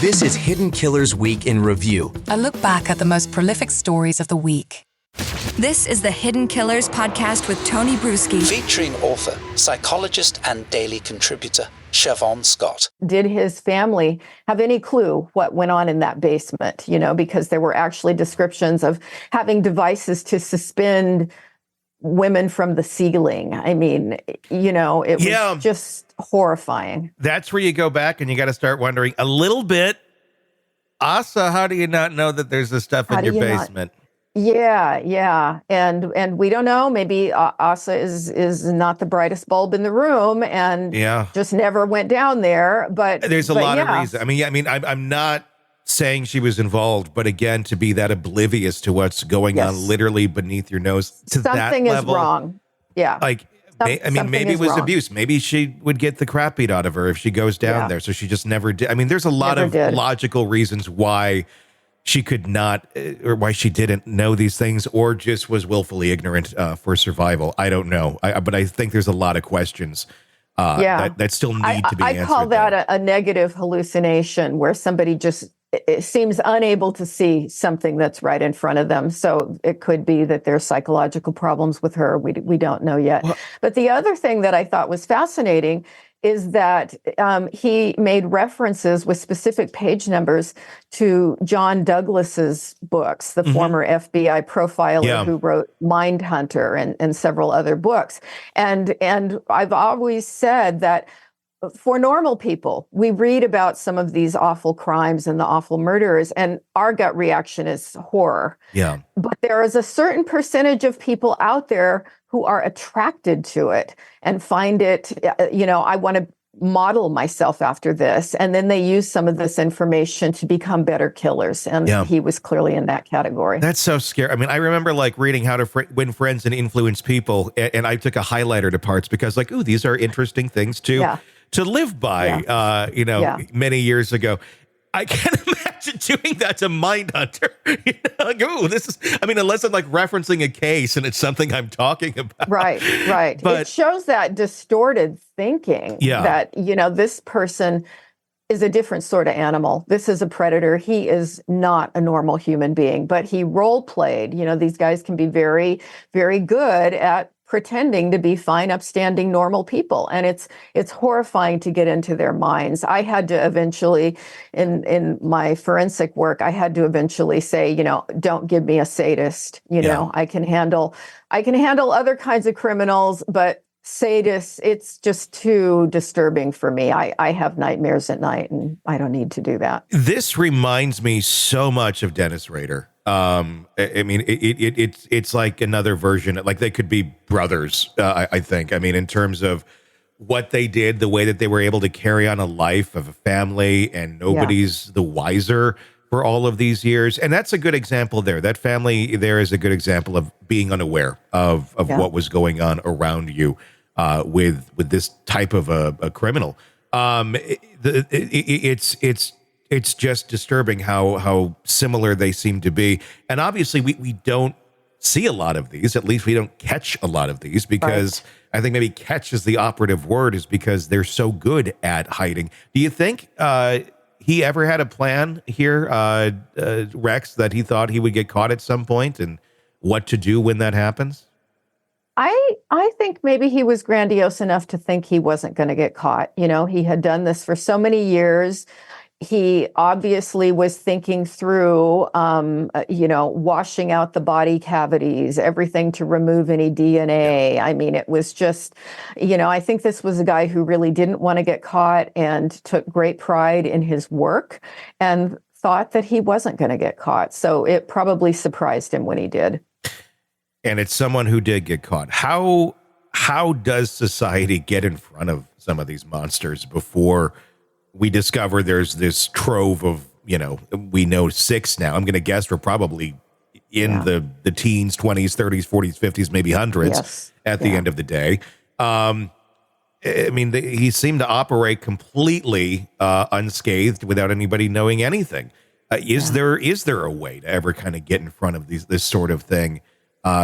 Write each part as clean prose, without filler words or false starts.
This is Hidden Killers Week in Review. A look back at the most prolific stories of the week. This is the Hidden Killers podcast with Tony Brueski. Featuring author, psychologist and daily contributor, Siobhan Scott. Did his family have any clue what went on in that basement? Because there were actually descriptions of having devices to suspend women from the ceiling. I mean, it was just horrifying. That's where you go back and you got to start wondering a little bit. Asa, how do you not know that there's this stuff in your basement? Yeah. And we don't know. Maybe Asa is not the brightest bulb in the room and just never went down there. But there's a lot of reasons. I'm not saying she was involved, but again, to be that oblivious to what's going on literally beneath your nose to something that is level, wrong. Yeah. Maybe it was wrong. Abuse. Maybe she would get the crap beat out of her if she goes down there. So she just never did. I mean, there's a lot of logical reasons why she could not, or why she didn't know these things, or just was willfully ignorant for survival. I don't know. But I think there's a lot of questions that still need to be answered. I call that a negative hallucination, where somebody just seems unable to see something that's right in front of them. So it could be that there's psychological problems with her. We don't know yet. Well, but the other thing that I thought was fascinating is that he made references with specific page numbers to John Douglas's books, the former FBI profiler who wrote Mindhunter and several other books. And I've always said that for normal people, we read about some of these awful crimes and the awful murders, and our gut reaction is horror. Yeah. But there is a certain percentage of people out there who are attracted to it and find it, I want to model myself after this. And then they use some of this information to become better killers. And he was clearly in that category. That's so scary. I mean, I remember reading How to Win Friends and Influence People. And I took a highlighter to parts because these are interesting things to live by, many years ago. I can't imagine doing that to Mindhunter. Unless I'm referencing a case and it's something I'm talking about. Right. But it shows that distorted thinking that, this person is a different sort of animal. This is a predator. He is not a normal human being, but he role played. These guys can be very, very good at pretending to be fine, upstanding, normal people. And it's horrifying to get into their minds. I had to eventually, in my forensic work, say, don't give me a sadist. I can handle other kinds of criminals, but sadists, it's just too disturbing for me. I have nightmares at night, and I don't need to do that. This reminds me so much of Dennis Rader. It's like another version. Like they could be brothers, I think. In terms of what they did, the way that they were able to carry on a life of a family, and nobody's the wiser for all of these years. And that's a good example there. That family there is a good example of being unaware of what was going on around you with this type of a criminal. It's just disturbing how similar they seem to be. And obviously we don't see a lot of these. At least we don't catch a lot of these, because I think maybe catch is the operative word, is because they're so good at hiding. Do you think he ever had a plan here, Rex, that he thought he would get caught at some point, and what to do when that happens? I think maybe he was grandiose enough to think he wasn't going to get caught. He had done this for so many years. He obviously was thinking through, washing out the body cavities, everything to remove any DNA. Yeah. It was just, I think this was a guy who really didn't want to get caught and took great pride in his work and thought that he wasn't going to get caught. So it probably surprised him when he did. And it's someone who did get caught. How does society get in front of some of these monsters before we discover there's this trove of, we know 6 now. I'm going to guess we're probably in the teens, 20s, 30s, 40s, 50s, maybe hundreds at the end of the day. He seemed to operate completely unscathed without anybody knowing anything. Is there a way to ever kind of get in front of this sort of thing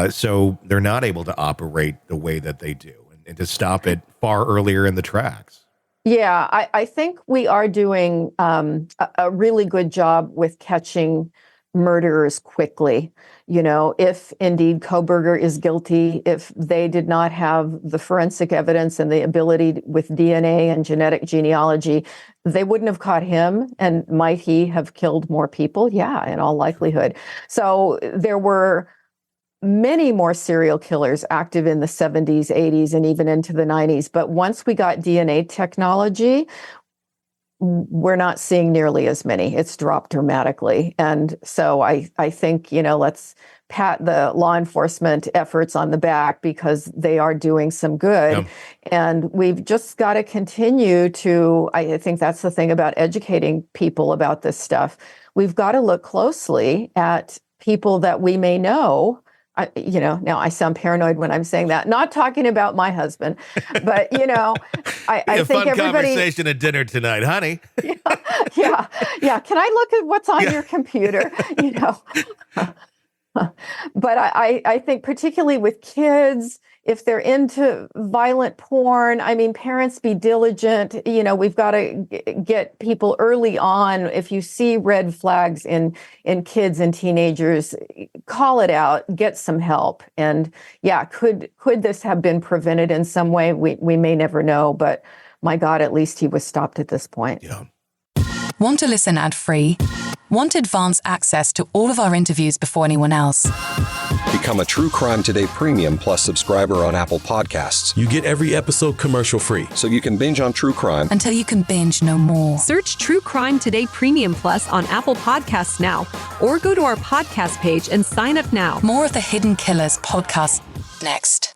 so they're not able to operate the way that they do, and to stop it far earlier in the tracks? Yeah, I think we are doing a really good job with catching murderers quickly. If indeed Koberger is guilty, if they did not have the forensic evidence and the ability with DNA and genetic genealogy, they wouldn't have caught him. And might he have killed more people? Yeah, in all likelihood. So there were many more serial killers active in the 70s, 80s, and even into the 90s. But once we got DNA technology, we're not seeing nearly as many. It's dropped dramatically. And so I think, let's pat the law enforcement efforts on the back because they are doing some good. Yeah. And we've just got to continue to, I think that's the thing about educating people about this stuff. We've got to look closely at people that we may know. Now I sound paranoid when I'm saying that. Not talking about my husband, but I think fun everybody. Conversation at dinner tonight, honey. Yeah. Can I look at what's on your computer? But I think particularly with kids, if they're into violent porn, parents be diligent. We've got to get people early on. If you see red flags in kids and teenagers, call it out, get some help. And yeah, could this have been prevented in some way? We may never know, but my God, at least he was stopped at this point. Yeah. Want to listen ad-free? Want advanced access to all of our interviews before anyone else? Become a True Crime Today Premium Plus subscriber on Apple Podcasts. You get every episode commercial-free. So you can binge on true crime until you can binge no more. Search True Crime Today Premium Plus on Apple Podcasts now, or go to our podcast page and sign up now. More of the Hidden Killers podcast next.